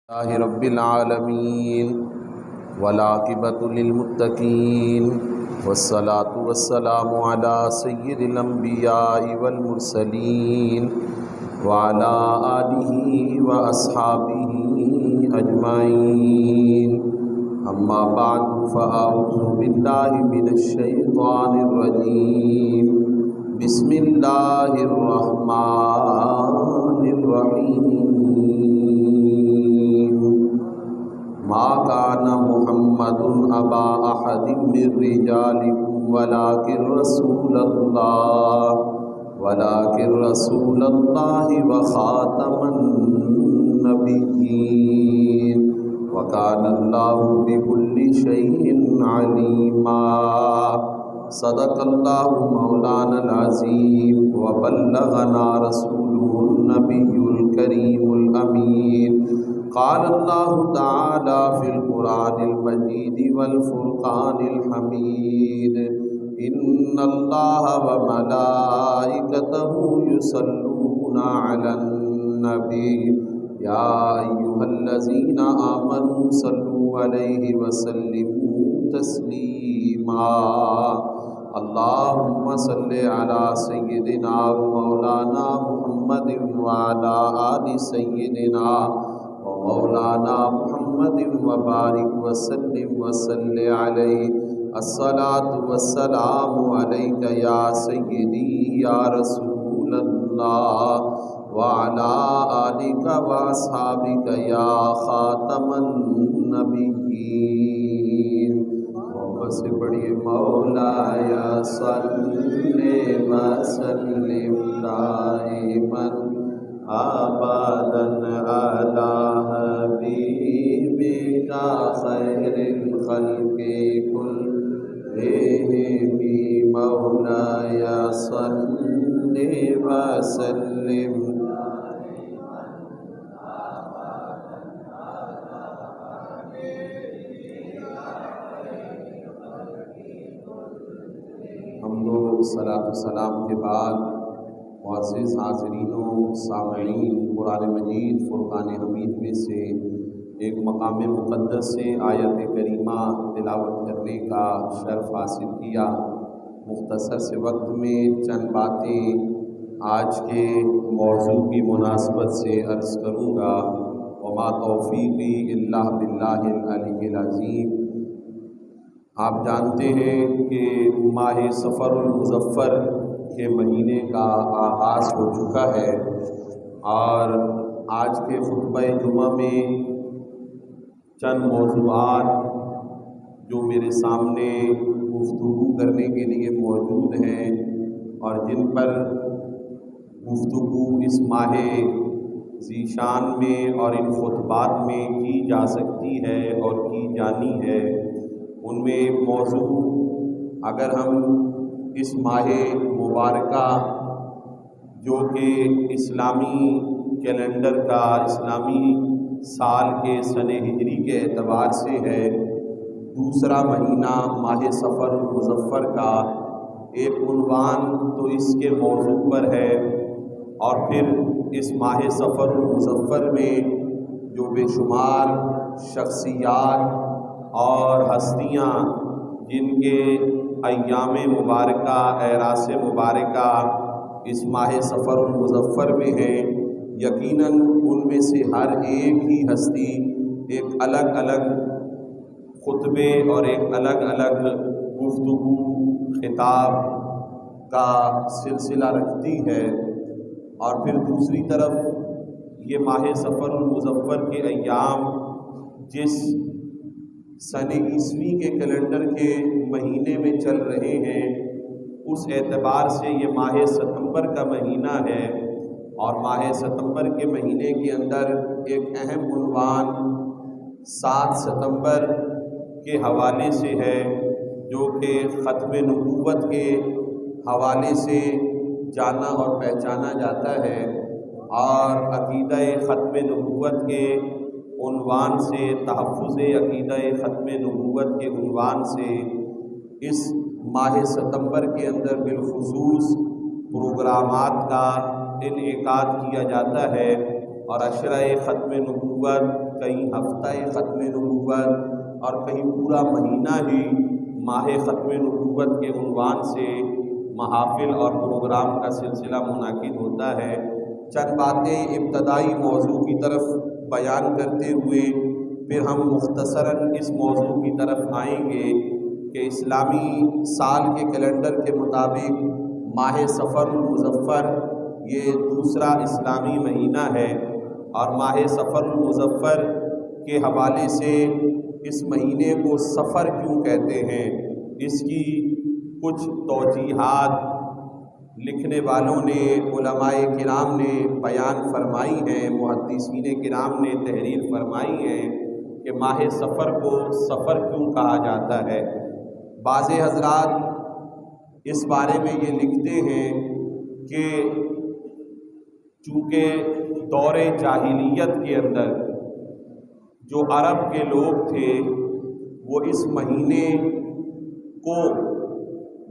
لله رب العالمين والعاقبة للمتقين والصلاة والسلام على سيد الأنبياء والمرسلين وعلى آله وأصحابه أجمعين. أما بعد فأعوذ بالله من الشيطان الرجيم. بسم الله الرحمن الرحيم. ما كان محمد أبا أحد من رجالكم ولكن رسول الله وخاتم النبيين وكان الله بكل شيء عليما. صدق الله مولانا العظيم وبلغنا رسوله النبي الكريم الأمين. قال الله تعالى في القرآن المجيد والفرقان الحميد: إن الله وملائكته يصلون على النبي يا أيها الذين آمنوا صلوا عليه وسلموا تسليما. اللهم صل على سيدنا ومولانا محمد وعلى آل سيدنا ومولانا محمد وبارك وسلم وصل عليه. الصلاة والسلام عليك يا سيدي يا رسول الله وعلى آلك وأصحابك يا خاتم النبيين. محمد سے پڑھیے: مولایا صلی وسلم دائما ابدا علی حبیبک خیر الخلق کلہم. مولایا صلی وسلم. صلاۃ السلام کے بعد معزز حاضرین و سامعین، قرآن مجید فرقان حمید میں سے ایک مقام مقدس سے آیت کریمہ تلاوت کرنے کا شرف حاصل کیا. مختصر سے وقت میں چند باتیں آج کے موضوع کی مناسبت سے عرض کروں گا. وما توفیقی الا باللہ العلی العظیم. آپ جانتے ہیں کہ ماہ صفر المظفر کے مہینے کا آغاز ہو چکا ہے، اور آج کے خطبہ جمعہ میں چند موضوعات جو میرے سامنے گفتگو کرنے کے لیے موجود ہیں اور جن پر گفتگو اس ماہ ذیشان میں اور ان خطبات میں کی جا سکتی ہے اور کی جانی ہے، ان میں ایک موضوع اگر ہم اس ماہ مبارکہ جو کہ اسلامی کیلنڈر کا اسلامی سال کے سن ہجری کے اعتبار سے ہے، دوسرا مہینہ ماہ صفر المظفر کا، ایک عنوان تو اس کے موضوع پر ہے، اور پھر اس ماہ صفر المظفر میں جو بے شمار شخصیات اور ہستیاں جن کے ایام مبارکہ اعراس مبارکہ اس ماہ صفر المظفر میں ہیں، یقیناً ان میں سے ہر ایک ہی ہستی ایک الگ الگ خطبے اور ایک الگ الگ گفتگو خطاب کا سلسلہ رکھتی ہے. اور پھر دوسری طرف یہ ماہ صفر المظفر کے ایام جس سن عیسوی کے کیلنڈر کے مہینے میں چل رہے ہیں، اس اعتبار سے یہ ماہ ستمبر کا مہینہ ہے، اور ماہ ستمبر کے مہینے کے اندر ایک اہم عنوان 7 ستمبر کے حوالے سے ہے، جو کہ ختم نبوت کے حوالے سے جانا اور پہچانا جاتا ہے، اور عقیدہ ختم نبوت کے عنوان سے، تحفظ عقیدہ ختم نبوت کے عنوان سے اس ماہ ستمبر کے اندر بالخصوص پروگرامات کا انعقاد کیا جاتا ہے، اور عشرہ ختم نبوت کہیں ہفتہ ختم نبوت اور کہیں پورا مہینہ ہی ماہ ختم نبوت کے عنوان سے محافل اور پروگرام کا سلسلہ منعقد ہوتا ہے۔ چند باتیں ابتدائی موضوع کی طرف بیان کرتے ہوئے پھر ہم مختصراً اس موضوع کی طرف آئیں گے کہ اسلامی سال کے کیلنڈر کے مطابق ماہ صفر المظفر یہ دوسرا اسلامی مہینہ ہے، اور ماہ صفر المظفر کے حوالے سے اس مہینے کو صفر کیوں کہتے ہیں، اس کی کچھ توجیحات لکھنے والوں نے، علماء کرام نے بیان فرمائی ہیں، محدثین کرام نے تحریر فرمائی ہے کہ ماہ صفر کو صفر کیوں کہا جاتا ہے۔ بعض حضرات اس بارے میں یہ لکھتے ہیں کہ چونکہ دور جاہلیت کے اندر جو عرب کے لوگ تھے وہ اس مہینے کو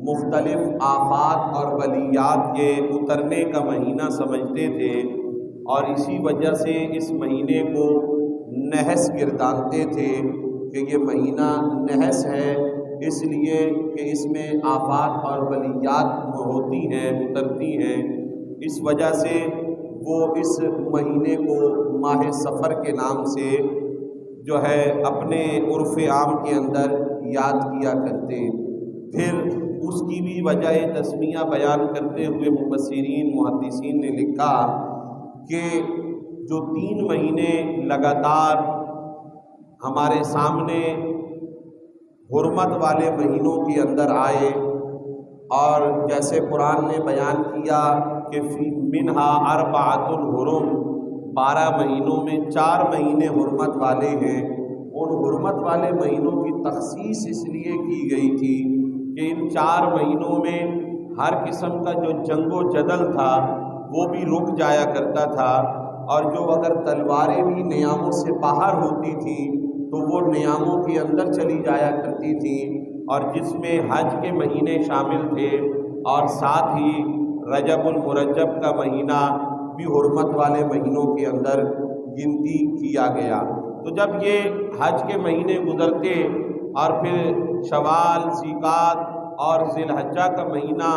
مختلف آفات اور بلیات کے اترنے کا مہینہ سمجھتے تھے، اور اسی وجہ سے اس مہینے کو نحس گردانتے تھے کہ یہ مہینہ نحس ہے، اس لیے کہ اس میں آفات اور بلیات ہوتی ہیں، اترتی ہیں۔ اس وجہ سے وہ اس مہینے کو ماہ صفر کے نام سے جو ہے اپنے عرف عام کے اندر یاد کیا کرتے۔ پھر اس کی بھی وجہ تسمیہ بیان کرتے ہوئے مفسرین محدثین نے لکھا کہ جو 3 مہینے لگاتار ہمارے سامنے حرمت والے مہینوں کے اندر آئے، اور جیسے قرآن نے بیان کیا کہ فی منہا اربعۃ حرم، 12 مہینوں میں 4 مہینے حرمت والے ہیں۔ ان حرمت والے مہینوں کی تخصیص اس لیے کی گئی تھی کہ ان 4 مہینوں میں ہر قسم کا جو جنگ و جدل تھا وہ بھی رک جایا کرتا تھا، اور جو اگر تلواریں بھی نیاموں سے باہر ہوتی تھیں تو وہ نیاموں کے اندر چلی جایا کرتی تھیں، اور جس میں حج کے مہینے شامل تھے، اور ساتھ ہی رجب المرجب کا مہینہ بھی حرمت والے مہینوں کے اندر گنتی کیا گیا۔ تو جب یہ حج کے مہینے گزرتے اور پھر شوال، ذیقعد اور ذی الحجہ کا مہینہ،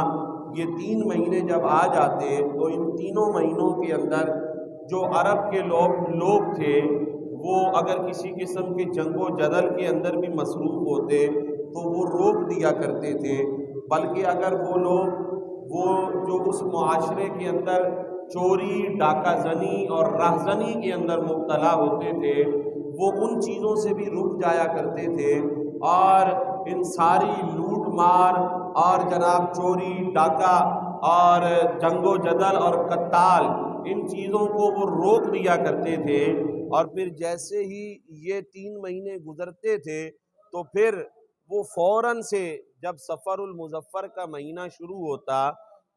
یہ 3 مہینے جب آ جاتے تو ان تینوں مہینوں کے اندر جو عرب کے لوگ تھے وہ اگر کسی قسم کے جنگ و جدل کے اندر بھی مصروف ہوتے تو وہ روک دیا کرتے تھے، بلکہ اگر وہ لوگ جو اس معاشرے کے اندر چوری، ڈاکہ زنی اور راہزنی کے اندر مبتلا ہوتے تھے وہ ان چیزوں سے بھی رک جایا کرتے تھے، اور ان ساری لوٹ مار اور جناب چوری، ڈاکہ اور جنگ و جدل اور قتال، ان چیزوں کو وہ روک دیا کرتے تھے۔ اور پھر جیسے ہی یہ 3 مہینے گزرتے تھے تو پھر وہ فوراً سے جب صفر المظفر کا مہینہ شروع ہوتا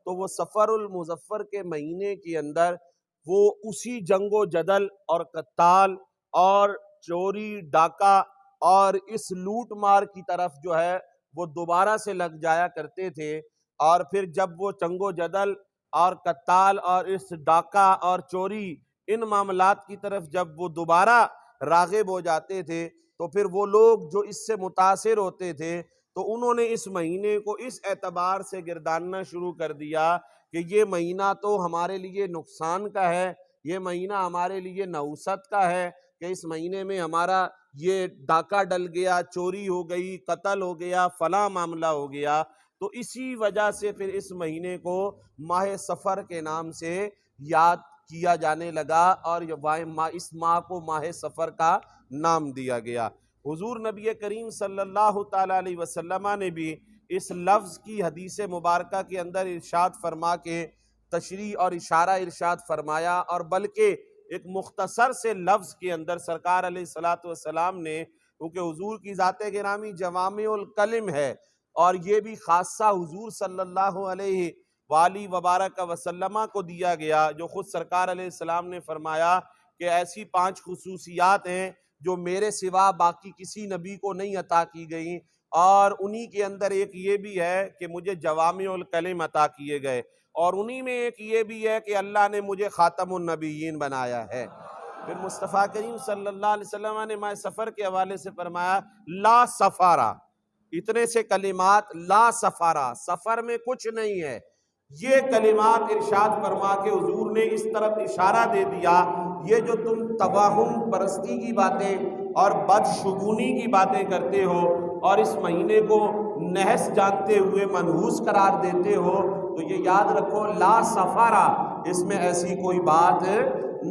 تو وہ صفر المظفر کے مہینے کے اندر وہ اسی جنگ و جدل اور قتال اور چوری، ڈاکہ اور اس لوٹ مار کی طرف جو ہے وہ دوبارہ سے لگ جایا کرتے تھے، اور پھر جب وہ جنگ و جدل اور قتال اور اس ڈاکہ اور چوری ان معاملات کی طرف جب وہ دوبارہ راغب ہو جاتے تھے تو پھر وہ لوگ جو اس سے متاثر ہوتے تھے تو انہوں نے اس مہینے کو اس اعتبار سے گرداننا شروع کر دیا کہ یہ مہینہ تو ہمارے لیے نقصان کا ہے، یہ مہینہ ہمارے لیے نحوست کا ہے، کہ اس مہینے میں ہمارا یہ ڈاکہ ڈل گیا، چوری ہو گئی، قتل ہو گیا، فلاں معاملہ ہو گیا۔ تو اسی وجہ سے پھر اس مہینے کو ماہ صفر کے نام سے یاد کیا جانے لگا، اور اس ماہ کو ماہ صفر کا نام دیا گیا۔ حضور نبی کریم صلی اللہ تعالی علیہ وسلم نے بھی اس لفظ کی حدیث مبارکہ کے اندر ارشاد فرما کے تشریح اور اشارہ ارشاد فرمایا، اور بلکہ ایک مختصر سے لفظ کے اندر سرکار علیہ الصلوۃ والسلام نے، کیونکہ حضور کی ذات گرامی جوامع الکلم ہے، اور یہ بھی خاصہ حضور صلی اللہ علیہ وآلہ وبارک وسلم کو دیا گیا، جو خود سرکار علیہ السلام نے فرمایا کہ ایسی 5 خصوصیات ہیں جو میرے سوا باقی کسی نبی کو نہیں عطا کی گئیں، اور انہی کے اندر ایک یہ بھی ہے کہ مجھے جوامع الکلم عطا کیے گئے، اور انہی میں ایک یہ بھی ہے کہ اللہ نے مجھے خاتم النبیین بنایا ہے۔ پھر مصطفیٰ کریم صلی اللہ علیہ وسلم نے ماہ سفر کے حوالے سے فرمایا لا سفارہ، اتنے سے کلمات، لا سفارہ، سفر میں کچھ نہیں ہے، یہ کلمات ارشاد فرما کے حضور نے اس طرف اشارہ دے دیا، یہ جو تم توہم پرستی کی باتیں اور بدشگونی کی باتیں کرتے ہو اور اس مہینے کو نحس جانتے ہوئے منحوس قرار دیتے ہو، تو یہ یاد رکھو لا سفارہ، اس میں ایسی کوئی بات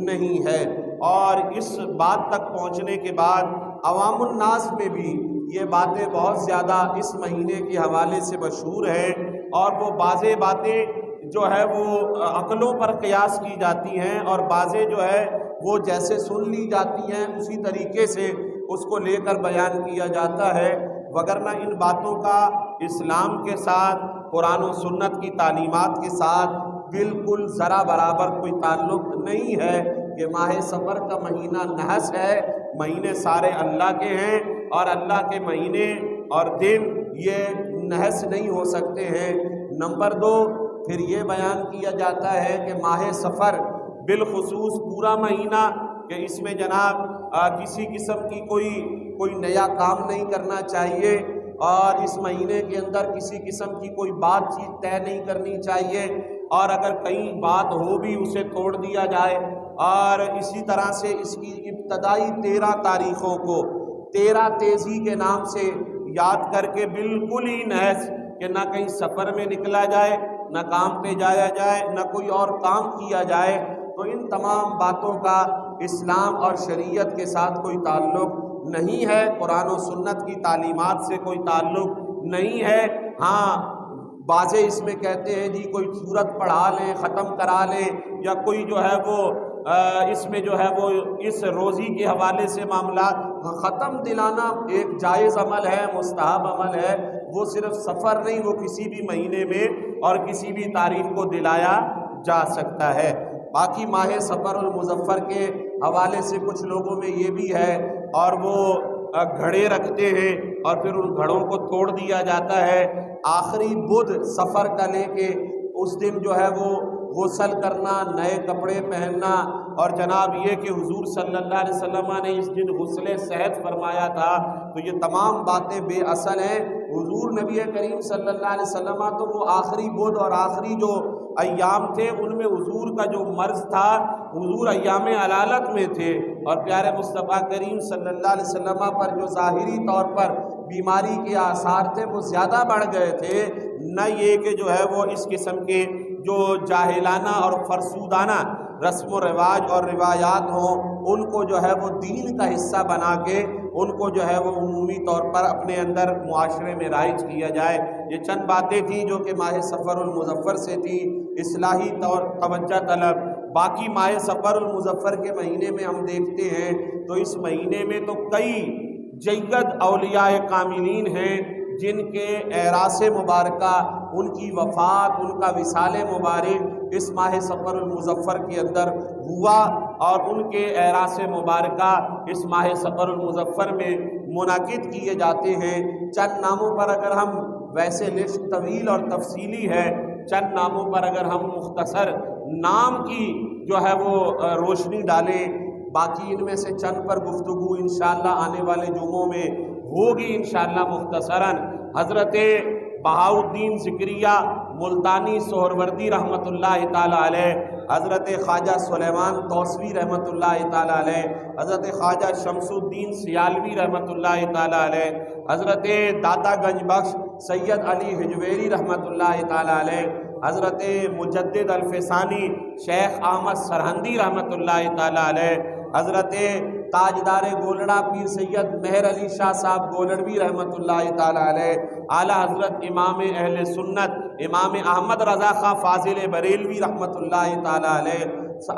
نہیں ہے۔ اور اس بات تک پہنچنے کے بعد عوام الناس میں بھی یہ باتیں بہت زیادہ اس مہینے کے حوالے سے مشہور ہیں، اور وہ بعضیں باتیں جو ہے وہ عقلوں پر قیاس کی جاتی ہیں، اور بعضیں جو ہے وہ جیسے سن لی جاتی ہیں اسی طریقے سے اس کو لے کر بیان کیا جاتا ہے، وگرنہ ان باتوں کا اسلام کے ساتھ، قرآن و سنت کی تعلیمات کے ساتھ بالکل ذرا برابر کوئی تعلق نہیں ہے کہ ماہ سفر کا مہینہ نحس ہے۔ مہینے سارے اللہ کے ہیں، اور اللہ کے مہینے اور دن یہ نحس نہیں ہو سکتے ہیں۔ نمبر 2، پھر یہ بیان کیا جاتا ہے کہ ماہ سفر بالخصوص پورا مہینہ، کہ اس میں جناب کسی قسم کی کوئی نیا کام نہیں کرنا چاہیے، اور اس مہینے کے اندر کسی قسم کی کوئی بات چیت طے نہیں کرنی چاہیے، اور اگر کہیں بات ہو بھی اسے توڑ دیا جائے، اور اسی طرح سے اس کی ابتدائی 13 تاریخوں کو 13 تیزی کے نام سے یاد کر کے بالکل ہی نحس، کہ نہ کہیں سفر میں نکلا جائے، نہ کام پہ جایا جائے، نہ کوئی اور کام کیا جائے، تو ان تمام باتوں کا اسلام اور شریعت کے ساتھ کوئی تعلق نہیں ہے، قرآن و سنت کی تعلیمات سے کوئی تعلق نہیں ہے۔ ہاں بعضے اس میں کہتے ہیں جی کوئی سورت پڑھا لیں، ختم کرا لیں، یا کوئی جو ہے وہ اس میں جو ہے وہ اس روزی کے حوالے سے معاملات، ختم دلانا ایک جائز عمل ہے، مستحب عمل ہے، وہ صرف سفر نہیں، وہ کسی بھی مہینے میں اور کسی بھی تاریخ کو دلایا جا سکتا ہے۔ باقی ماہ سفر المظفر کے حوالے سے کچھ لوگوں میں یہ بھی ہے، اور وہ گھڑے رکھتے ہیں اور پھر ان گھڑوں کو توڑ دیا جاتا ہے، آخری بدھ سفر کا لے کے اس دن جو ہے وہ غسل کرنا، نئے کپڑے پہننا، اور جناب یہ کہ حضور صلی اللہ علیہ وسلم نے اس دن غسل صحت فرمایا تھا، تو یہ تمام باتیں بے اصل ہیں۔ حضور نبی کریم صلی اللہ علیہ وسلم تو وہ آخری بدھ اور آخری جو ایام تھے ان میں حضور کا جو مرض تھا، حضور ایام علالت میں تھے، اور پیارے مصطفیٰ کریم صلی اللہ علیہ وسلم پر جو ظاہری طور پر بیماری کے آثار تھے وہ زیادہ بڑھ گئے تھے، نہ یہ کہ جو ہے وہ اس قسم کے جو جاہلانہ اور فرسودانہ رسم و رواج اور روایات ہوں ان کو جو ہے وہ دین کا حصہ بنا کے ان کو جو ہے وہ عمومی طور پر اپنے اندر معاشرے میں رائج کیا جائے۔ یہ چند باتیں تھیں جو کہ ماہ سفر المظفر سے تھی، اصلاحی طور توجہ طلب۔ باقی ماہ سفر المظفر کے مہینے میں ہم دیکھتے ہیں تو اس مہینے میں تو کئی جید اولیاء کاملین ہیں جن کے اعراس مبارکہ، ان کی وفات، ان کا وصال مبارک اس ماہ سفر المظفر کے اندر ہوا، اور ان کے اعراس مبارکہ اس ماہ سفر المظفر میں منعقد کیے جاتے ہیں۔ چند ناموں پر اگر ہم، ویسے لسٹ طویل اور تفصیلی ہے، چند ناموں پر اگر ہم مختصر نام کی جو ہے وہ روشنی ڈالیں، باقی ان میں سے چند پر گفتگو انشاءاللہ آنے والے جمعوں میں ہوگی انشاءاللہ مختصراً۔ حضرت بہاؤالدین ذکریہ ملتانی سہروردی رحمۃ اللہ تعالیٰ علیہ، حضرت خواجہ سلیمان توسوی رحمۃ اللہ تعالیٰ علیہ، حضرت خواجہ شمس الدین سیالوی رحمۃ اللہ تعالیٰ علیہ، حضرت داتا گنج بخش سید علی حجویری رحمۃ اللہ تعالیٰ علیہ، حضرت مجدد الفسانی شیخ احمد سرہندی رحمۃ اللہ تعالیٰ علیہ، حضرت تاجدار گولڑا پیر سید مہر علی شاہ صاحب گولڑوی رحمۃ اللہ تعالیٰ علیہ، اعلیٰ حضرت امام اہل سنت امام احمد رضا خاں فاضل بریلوی رحمۃ اللہ تعالیٰ علیہ،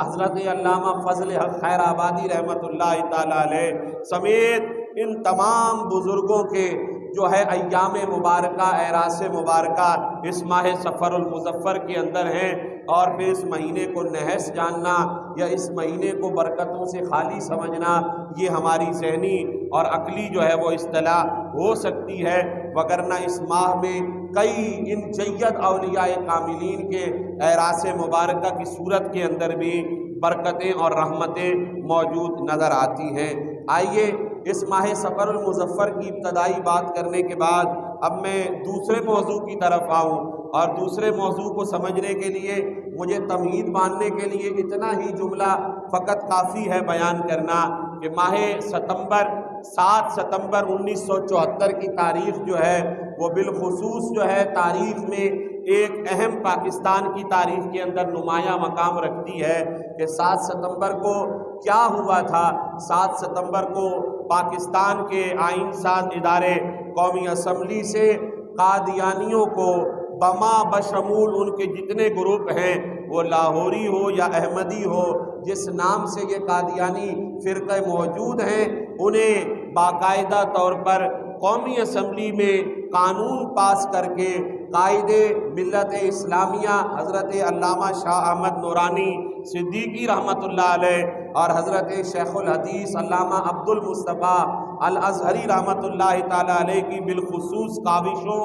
حضرت علامہ فضل حق خیر آبادی رحمۃ اللہ تعالیٰ علیہ سمیت ان تمام بزرگوں کے جو ہے ایام مبارکہ، اعراس مبارکہ اس ماہ سفر المظفر کے اندر ہیں، اور پھر اس مہینے کو نحس جاننا یا اس مہینے کو برکتوں سے خالی سمجھنا یہ ہماری ذہنی اور عقلی جو ہے وہ اصطلاح ہو سکتی ہے، وگرنہ اس ماہ میں کئی ان جید اولیاء کاملین کے اعراس مبارکہ کی صورت کے اندر بھی برکتیں اور رحمتیں موجود نظر آتی ہیں۔ آئیے اس ماہ سفر المظفر کی ابتدائی بات کرنے کے بعد اب میں دوسرے موضوع کی طرف آؤں، اور دوسرے موضوع کو سمجھنے کے لیے مجھے تمہید باندھنے کے لیے اتنا ہی جملہ فقط کافی ہے بیان کرنا کہ ماہ ستمبر 7 ستمبر 1974 کی تاریخ جو ہے وہ بالخصوص جو ہے تاریخ میں ایک اہم پاکستان کی تاریخ کے اندر نمایاں مقام رکھتی ہے کہ 7 ستمبر کو کیا ہوا تھا۔ 7 ستمبر کو پاکستان کے آئین ساز ادارے قومی اسمبلی سے قادیانیوں کو بما بشمول ان کے جتنے گروپ ہیں، وہ لاہوری ہو یا احمدی ہو، جس نام سے یہ قادیانی فرقے موجود ہیں، انہیں باقاعدہ طور پر قومی اسمبلی میں قانون پاس کر کے قائد ملت اسلامیہ حضرت علامہ شاہ احمد نورانی صدیقی رحمۃ اللہ علیہ اور حضرت شیخ الحدیث علامہ عبد المصطفیٰ الازہری رحمۃ اللہ تعالیٰ علیہ کی بالخصوص کاوشوں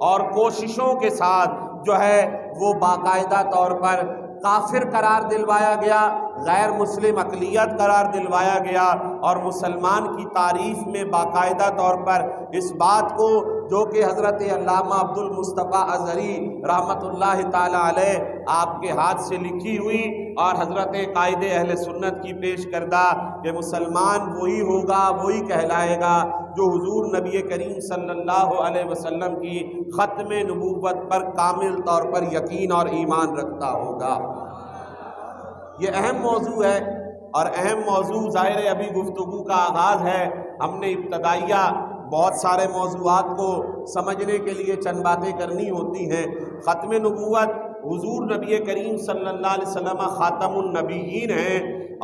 اور کوششوں کے ساتھ جو ہے وہ باقاعدہ طور پر کافر قرار دلوایا گیا، غیر مسلم اقلیت قرار دلوایا گیا، اور مسلمان کی تعریف میں باقاعدہ طور پر اس بات کو جو کہ حضرت علامہ عبد المصطفیٰ ازہری رحمۃ اللہ تعالیٰ علیہ آپ کے ہاتھ سے لکھی ہوئی اور حضرت قائد اہل سنت کی پیش کردہ کہ مسلمان وہی ہوگا، وہی کہلائے گا جو حضور نبی کریم صلی اللہ علیہ وسلم کی ختم نبوت پر کامل طور پر یقین اور ایمان رکھتا ہوگا۔ یہ اہم موضوع ہے، اور اہم موضوع ظاہر ابھی گفتگو کا آغاز ہے۔ ہم نے ابتدائیہ بہت سارے موضوعات کو سمجھنے کے لیے چند باتیں کرنی ہوتی ہیں۔ ختم نبوت، حضور نبی کریم صلی اللہ علیہ وسلم خاتم النبیین ہیں،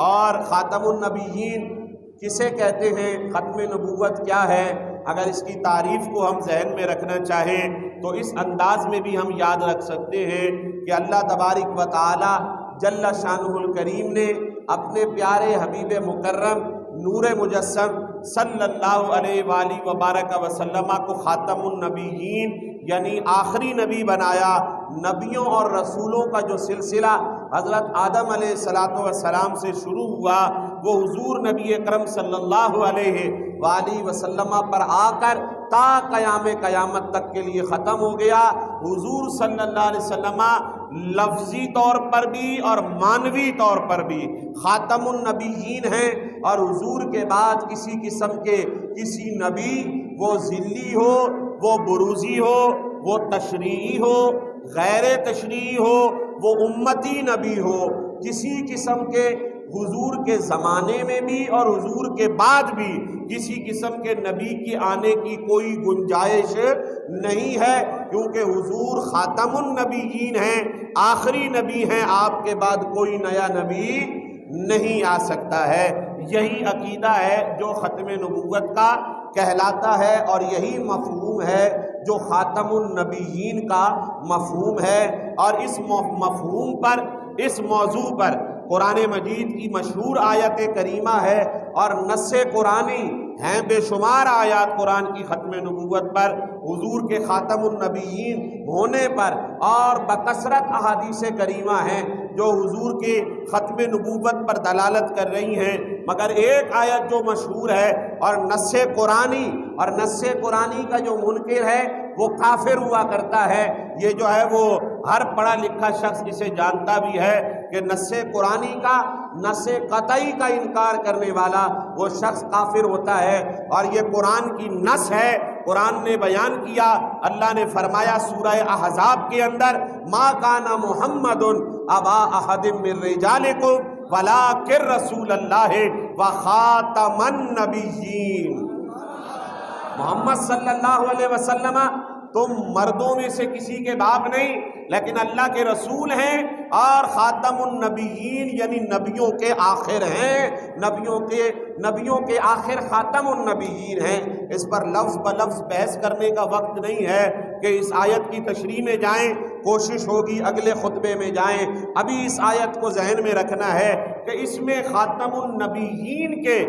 اور خاتم النبیین کسے کہتے ہیں، ختم نبوت کیا ہے؟ اگر اس کی تعریف کو ہم ذہن میں رکھنا چاہیں تو اس انداز میں بھی ہم یاد رکھ سکتے ہیں کہ اللہ تبارک و تعالی جل شانہ الکریم نے اپنے پیارے حبیب مکرم نور مجسم صلی اللہ علیہ وآلہ وبارک وسلم کو خاتم النبیین یعنی آخری نبی بنایا۔ نبیوں اور رسولوں کا جو سلسلہ حضرت آدم علیہ السلام سے شروع ہوا وہ حضور نبی اکرم صلی اللہ علیہ وآلہ وسلم پر آ کر تا قیامت تک کے لیے ختم ہو گیا۔ حضور صلی اللہ علیہ وسلم لفظی طور پر بھی اور معنوی طور پر بھی خاتم النبیین ہیں، اور حضور کے بعد کسی قسم کے کسی نبی، وہ ذلی ہو، وہ بروزی ہو، وہ تشریعی ہو، غیر تشریعی ہو، وہ امتی نبی ہو، کسی قسم کے حضور کے زمانے میں بھی اور حضور کے بعد بھی کسی قسم کے نبی کی آنے کی کوئی گنجائش نہیں ہے، کیونکہ حضور خاتم النبیین ہیں، آخری نبی ہیں، آپ کے بعد کوئی نیا نبی نہیں آ سکتا ہے۔ یہی عقیدہ ہے جو ختم نبوت کا کہلاتا ہے، اور یہی مفہوم ہے جو خاتم النبیین کا مفہوم ہے۔ اور اس مفہوم پر، اس موضوع پر قرآن مجید کی مشہور آیت کریمہ ہے، اور نص قرآنی ہیں بے شمار آیات قرآن کی ختم نبوت پر، حضور کے خاتم النبیین ہونے پر، اور بکثرت احادیث کریمہ ہیں جو حضور کے ختم نبوت پر دلالت کر رہی ہیں۔ مگر ایک آیت جو مشہور ہے اور نص قرآنی، اور نص قرآنی کا جو منکر ہے وہ کافر ہوا کرتا ہے۔ یہ جو ہے وہ ہر پڑھا لکھا شخص اسے جانتا بھی ہے کہ نص قرآنی کا، نص قطعی کا انکار کرنے والا وہ شخص کافر ہوتا ہے، اور یہ قرآن کی نص ہے۔ قرآن نے بیان کیا، اللہ نے فرمایا سورہ احزاب کے اندر، ما کان محمد ابا احد من رجالکم ولکن رسول اللہ وخاتم النبیین۔ محمد صلی اللہ علیہ وسلم تم مردوں میں سے کسی کے باپ نہیں، لیکن اللہ کے رسول ہیں، اور خاتم النبیین یعنی نبیوں کے آخر ہیں، نبیوں کے آخر خاتم النبیین ہیں۔ اس پر لفظ بلفظ بحث کرنے کا وقت نہیں ہے کہ اس آیت کی تشریح میں جائیں، کوشش ہوگی اگلے خطبے میں جائیں۔ ابھی اس آیت کو ذہن میں رکھنا ہے کہ اس میں خاتم النبیین کے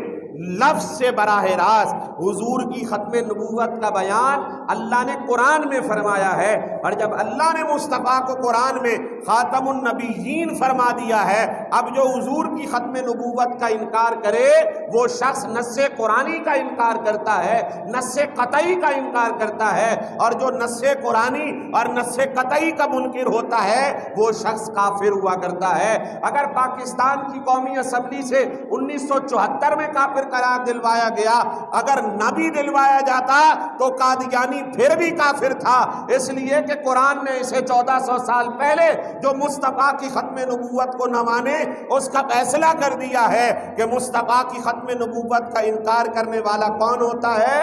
لفظ سے براہ راست حضور کی ختم نبوت کا بیان اللہ نے قرآن میں فرمایا ہے، اور جب اللہ نے مصطفیٰ کو قرآن میں خاتم النبیین فرما دیا ہے، اب جو حضور کی ختم نبوت کا انکار کرے وہ شخص نص قرآنی کا انکار کرتا ہے، نص قطعی کا انکار کرتا ہے، اور جو نص قرآنی اور نص قطعی کا منکر ہوتا ہے وہ شخص کافر ہوا کرتا ہے۔ اگر پاکستان کی قومی اسمبلی سے 1974 میں کافر قرار دلوایا گیا، اگر نہ بھی دلوایا جاتا تو قادیانی پھر بھی کافر تھا، اس لیے کہ قرآن نے اسے 1400 سال پہلے جو مصطفیٰ کی ختم نبوت کو نہ مانے اس کا فیصلہ کر دیا ہے کہ مصطفیٰ کی ختم نبوت کا انکار کرنے والا کون ہوتا ہے؟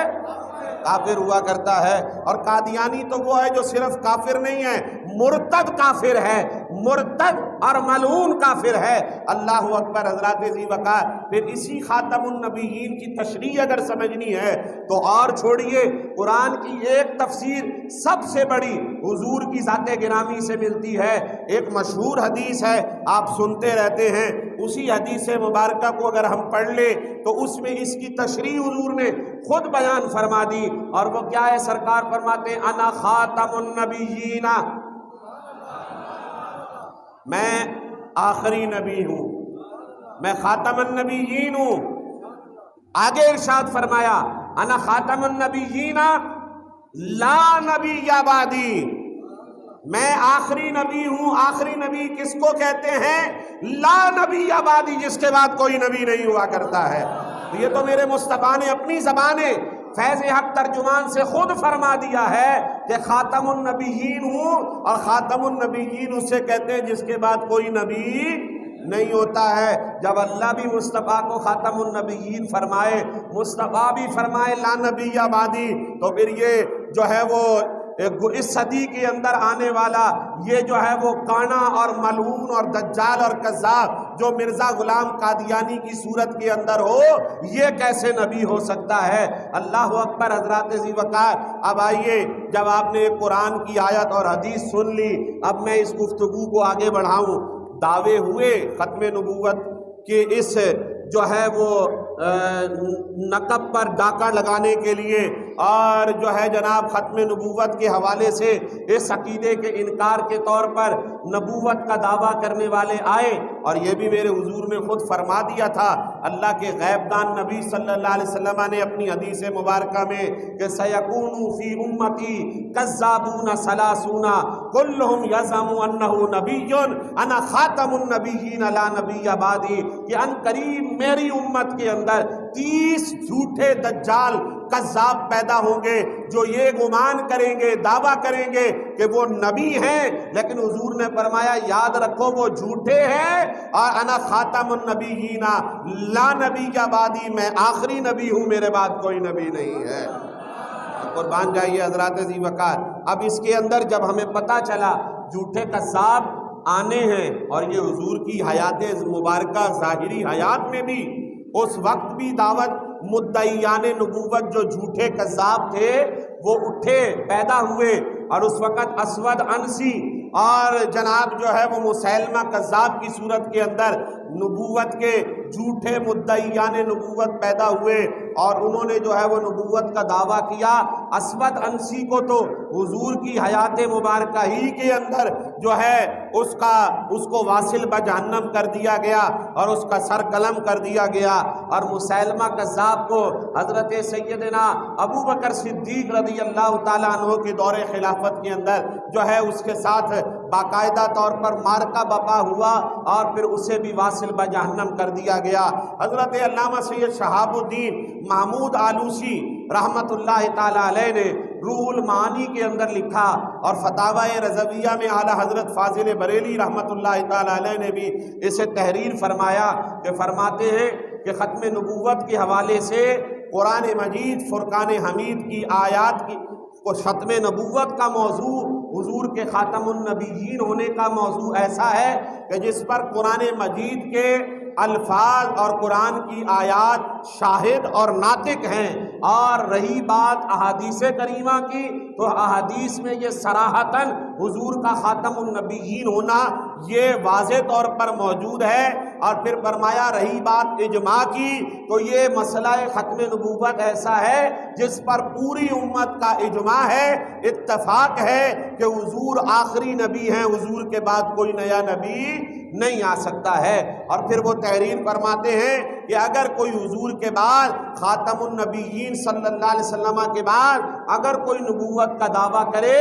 کافر ہوا کرتا ہے۔ اور قادیانی تو وہ ہے جو صرف کافر نہیں ہے، مرتد کافر ہے، مرتد اور ملعون کافر ہے۔ اللہ اکبر حضرات ذی وقار۔ پھر اسی خاتم النبیین کی تشریح اگر سمجھنی ہے تو اور چھوڑیے، قرآن کی ایک تفسیر سب سے بڑی حضور کی ذات گرامی سے ملتی ہے۔ ایک مشہور حدیث ہے، آپ سنتے رہتے ہیں، اسی حدیث مبارکہ کو اگر ہم پڑھ لیں تو اس میں اس کی تشریح حضور نے خود بیان فرما دی، اور وہ کیا ہے؟ سرکار فرماتے ہیں انا خاتم النبیین، میں آخری نبی ہوں، میں خاتم النبیین ہوں۔ آگے ارشاد فرمایا انا خاتم النبیین لا نبی بعدی، میں آخری نبی ہوں۔ آخری نبی کس کو کہتے ہیں؟ لا نبی بعدی، جس کے بعد کوئی نبی نہیں ہوا کرتا ہے۔ یہ تو میرے مصطفیٰ نے اپنی زبان فیض حق ترجمان سے خود فرما دیا ہے کہ خاتم النبیین ہوں، اور خاتم النبیین اسے کہتے ہیں جس کے بعد کوئی نبی نہیں ہوتا ہے۔ جب اللہ بھی مصطفیٰ کو خاتم النبیین فرمائے، مصطفیٰ بھی فرمائے لا نبی بعدی، تو پھر یہ جو ہے وہ اس صدی کے اندر آنے والا یہ جو ہے وہ کانا اور ملعون اور دجال اور کذاب جو مرزا غلام قادیانی کی صورت کے اندر ہو، یہ کیسے نبی ہو سکتا ہے؟ اللہ اکبر حضرات ذی وقار۔ اب آئیے، جب آپ نے قرآن کی آیت اور حدیث سن لی، اب میں اس گفتگو کو آگے بڑھاؤں۔ دعوے ہوئے ختم نبوت کے اس جو ہے وہ نقب پر ڈاکہ لگانے کے لیے، اور جو ہے جناب ختم نبوت کے حوالے سے اس عقیدے کے انکار کے طور پر نبوت کا دعویٰ کرنے والے آئے، اور یہ بھی میرے حضور نے خود فرما دیا تھا، اللہ کے غیب دان نبی صلی اللہ علیہ وسلم نے اپنی حدیث مبارکہ میں کہ سیکون فی امتی کذابون ثلاثون کلہم یزعم انہ نبی انا خاتم النبیین لا نبی بعدی، کہ ان قریب میری امت کے اندر 30 جھوٹے دجال کذاب پیدا ہوں گے جو یہ گمان کریں گے، دعویٰ کریں گے کہ وہ نبی ہیں، لیکن حضور نے فرمایا یاد رکھو وہ جھوٹے ہیں، اور انا خاتم النبیین لا نبی بعدی، میں آخری نبی ہوں، میرے بعد کوئی نبی نہیں ہے۔ قربان جائیے حضرات ذی وقار۔ اب اس کے اندر جب ہمیں پتہ چلا جھوٹے کذاب آنے ہیں، اور یہ حضور کی حیات مبارکہ ظاہری حیات میں بھی اس وقت بھی دعوت مدعیان نبوت جو جھوٹے کذاب تھے وہ اٹھے، پیدا ہوئے، اور اس وقت اسود عنسی اور جناب جو ہے وہ مسیلمہ کذاب کی صورت کے اندر نبوت کے جھوٹے مدعیان نبوت پیدا ہوئے، اور انہوں نے جو ہے وہ نبوت کا دعویٰ کیا۔ اسود عنسی کو تو حضور کی حیات مبارکہ ہی کے اندر جو ہے اس کو واصل بجہنم کر دیا گیا اور اس کا سر قلم کر دیا گیا، اور مسیلمہ کذاب کو حضرت سیدنا ابو بکر صدیق رضی اللہ تعالیٰ عنہ کے دور خلافت کے اندر جو ہے اس کے ساتھ باقاعدہ طور پر مارکہ بپا ہوا، اور پھر اسے بھی واصل بجہنم کر دیا گیا۔ حضرت علامہ سید شہاب الدین محمود آلوسی رحمت اللہ تعالیٰ علیہ نے روح المعانی کے اندر لکھا، اور فتاوی رضویہ میں اعلیٰ حضرت فاضل بریلی رحمت اللہ تعالیٰ علیہ نے بھی اسے تحریر فرمایا، کہ فرماتے ہیں کہ ختم نبوت کے حوالے سے قرآن مجید فرقان حمید کی آیات کی کو ختم نبوت کا موضوع حضور کے خاتم النبیین ہونے کا موضوع ایسا ہے کہ جس پر قرآن مجید کے الفاظ اور قرآن کی آیات شاہد اور ناطق ہیں، اور رہی بات احادیث کریمہ کی تو احادیث میں یہ صراحتاً حضور کا خاتم النبیین ہونا یہ واضح طور پر موجود ہے۔ اور پھر فرمایا رہی بات اجماع کی تو یہ مسئلہ ختم نبوت ایسا ہے جس پر پوری امت کا اجماع ہے، اتفاق ہے کہ حضور آخری نبی ہیں، حضور کے بعد کوئی نیا نبی نہیں آ سکتا ہے۔ اور پھر وہ تحریر فرماتے ہیں کہ اگر کوئی حضور کے بعد خاتم النبیین صلی اللہ علیہ وسلم کے بعد اگر کوئی نبوت کا دعویٰ کرے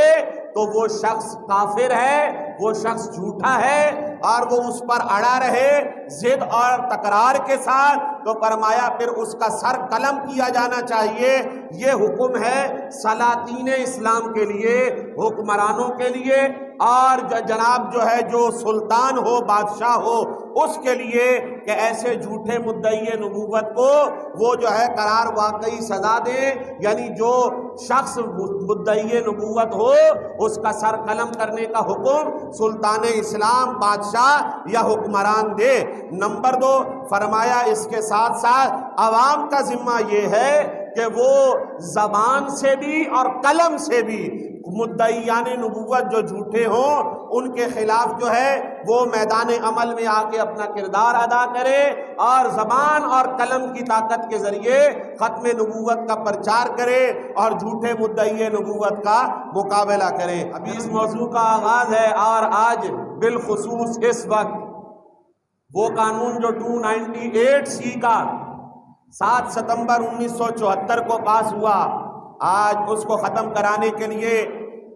تو وہ شخص کافر ہے، وہ شخص جھوٹا ہے، اور وہ اس پر اڑا رہے ضد اور تکرار کے ساتھ، تو فرمایا پھر اس کا سر قلم کیا جانا چاہیے۔ یہ حکم ہے سلاطین اسلام کے لیے، حکمرانوں کے لیے، اور جناب جو ہے جو سلطان ہو، بادشاہ ہو، اس کے لیے کہ ایسے جھوٹے مدعی نبوت کو وہ جو ہے قرار واقعی سزا دے، یعنی جو شخص مدعی نبوت ہو اس کا سر قلم کرنے کا حکم سلطان اسلام، بادشاہ یا حکمران دے۔ نمبر 2 فرمایا اس کے ساتھ ساتھ عوام کا ذمہ یہ ہے کہ وہ زبان سے بھی اور قلم سے بھی مدعیان نبوت جو جھوٹے ہوں ان کے خلاف جو ہے وہ میدان عمل میں آ کے اپنا کردار ادا کرے، اور زبان اور قلم کی طاقت کے ذریعے ختم نبوت کا پرچار کرے اور جھوٹے مدعی نبوت کا مقابلہ کرے۔ ابھی اس موضوع کا آغاز ہے، اور آج بالخصوص اس وقت وہ قانون جو 298C کا 7 ستمبر 1974 کو پاس ہوا، آج اس کو ختم کرانے کے لیے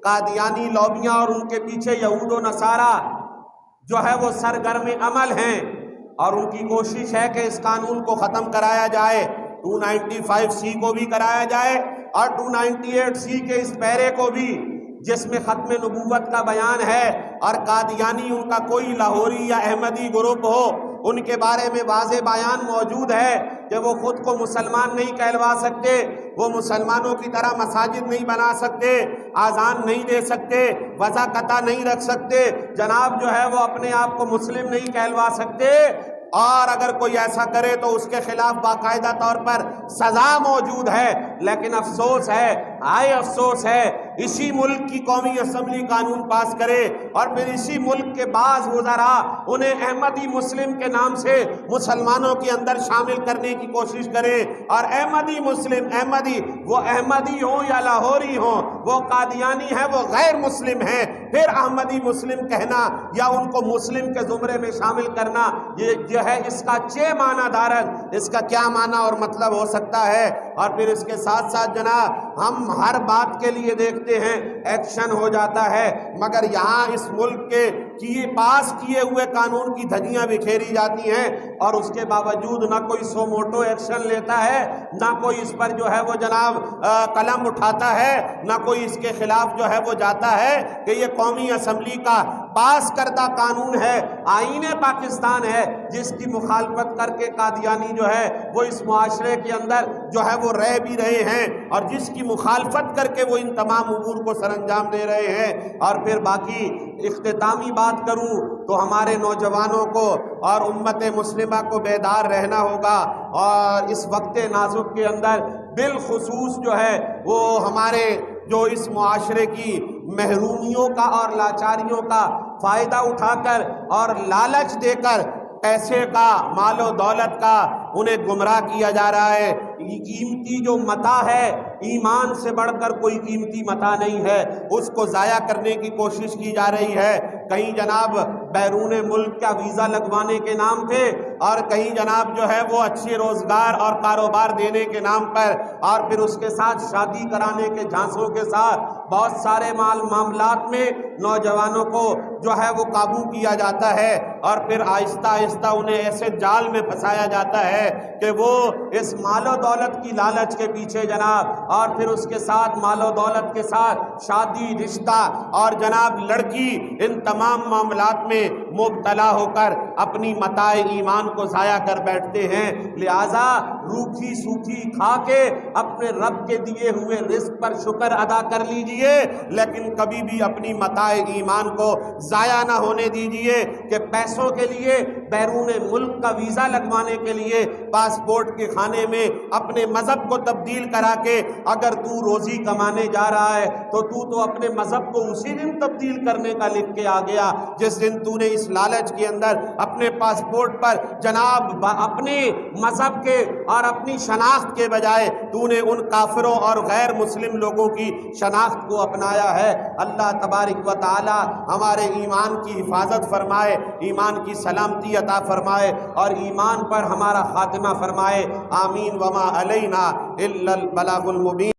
قادیانی لوبیاں اور ان کے پیچھے یہود و نصارہ جو ہے وہ سرگرم عمل ہیں، اور ان کی کوشش ہے کہ اس قانون کو ختم کرایا جائے، 295C کو بھی کرایا جائے اور 298C کے اس پیرے کو بھی، جس میں ختم نبوت کا بیان ہے، اور قادیانی ان کا کوئی لاہوری یا احمدی گروپ ہو ان کے بارے میں واضح بیان موجود ہے کہ وہ خود کو مسلمان نہیں کہلوا سکتے، وہ مسلمانوں کی طرح مساجد نہیں بنا سکتے، اذان نہیں دے سکتے، وضع قطع نہیں رکھ سکتے، جناب جو ہے وہ اپنے آپ کو مسلم نہیں کہلوا سکتے، اور اگر کوئی ایسا کرے تو اس کے خلاف باقاعدہ طور پر سزا موجود ہے۔ لیکن افسوس ہے، ہائے افسوس ہے، اسی ملک کی قومی اسمبلی قانون پاس کرے اور پھر اسی ملک کے بعض وزراء انہیں احمدی مسلم کے نام سے مسلمانوں کے اندر شامل کرنے کی کوشش کرے، اور احمدی مسلم، احمدی وہ احمدی ہوں یا لاہوری ہوں، وہ قادیانی ہیں، وہ غیر مسلم ہیں، پھر احمدی مسلم کہنا یا ان کو مسلم کے زمرے میں شامل کرنا، یہ جو ہے اس کا چے معنی دارد، اس کا کیا معنی اور مطلب ہو سکتا ہے۔ اور پھر اس کے ساتھ ساتھ جناب ہم ہر بات کے لیے دیکھتے ہیں ایکشن ہو جاتا ہے، مگر یہاں اس ملک کے پاس کیے ہوئے قانون کی دھجیاں بکھیری جاتی ہیں، اور اس کے باوجود نہ کوئی سو موٹو ایکشن لیتا ہے، نہ کوئی اس پر جو ہے وہ جناب قلم اٹھاتا ہے، نہ کوئی اس کے خلاف جو ہے وہ جاتا ہے کہ یہ قومی اسمبلی کا پاس کردہ قانون ہے، آئین پاکستان ہے، جس کی مخالفت کر کے قادیانی جو ہے وہ اس معاشرے کے اندر جو ہے وہ رہ بھی رہے ہیں، اور جس کی مخالفت کر کے وہ ان تمام امور کو سر انجام دے رہے ہیں۔ اور پھر باقی اختتامی بات کروں تو ہمارے نوجوانوں کو اور امت مسلمہ کو بیدار رہنا ہوگا، اور اس وقت نازک کے اندر بالخصوص جو ہے وہ ہمارے جو اس معاشرے کی محرومیوں کا اور لاچاریوں کا فائدہ اٹھا کر اور لالچ دے کر پیسے کا، مال و دولت کا انہیں گمراہ کیا جا رہا ہے۔ قیمتی جو متاع ہے، ایمان سے بڑھ کر کوئی قیمتی متاع نہیں ہے، اس کو ضائع کرنے کی کوشش کی جا رہی ہے۔ کہیں جناب بیرون ملک کا ویزا لگوانے کے نام پہ، اور کہیں جناب جو ہے وہ اچھے روزگار اور کاروبار دینے کے نام پر، اور پھر اس کے ساتھ شادی کرانے کے جھانسوں کے ساتھ بہت سارے معاملات میں نوجوانوں کو جو ہے وہ قابو کیا جاتا ہے، اور پھر آہستہ آہستہ انہیں ایسے جال میں پھنسایا جاتا ہے کہ وہ اس مال و دولت کی لالچ کے پیچھے جناب، اور پھر اس کے ساتھ مال و دولت کے ساتھ شادی، رشتہ اور جناب لڑکی، ان تمام معاملات میں مبتلا ہو کر اپنی متاع ایمان کو ضائع کر بیٹھتے ہیں۔ لہٰذا روکھی سوکھی کھا کے اپنے رب کے دیے ہوئے رزق پر شکر ادا کر لیجئے، لیکن کبھی بھی اپنی متاع ایمان کو ضائع نہ ہونے دیجئے کہ پیسوں کے لیے، بیرون ملک کا ویزا لگوانے کے لیے، پاسپورٹ کے خانے میں اپنے مذہب کو تبدیل کرا کے اگر تو روزی کمانے جا رہا ہے تو اپنے مذہب کو اسی دن تبدیل کرنے کا لکھ کے آ گیا جس دن تو نے اس اس لالچ کے اندر اپنے پاسپورٹ پر جناب اپنے مذہب کے اور اپنی شناخت کے بجائے تو نے ان کافروں اور غیر مسلم لوگوں کی شناخت کو اپنایا ہے۔ اللہ تبارک و تعالی ہمارے ایمان کی حفاظت فرمائے، ایمان کی سلامتی عطا فرمائے اور ایمان پر ہمارا خاتمہ فرمائے، آمین۔ وما علینا الا البلاغ المبین۔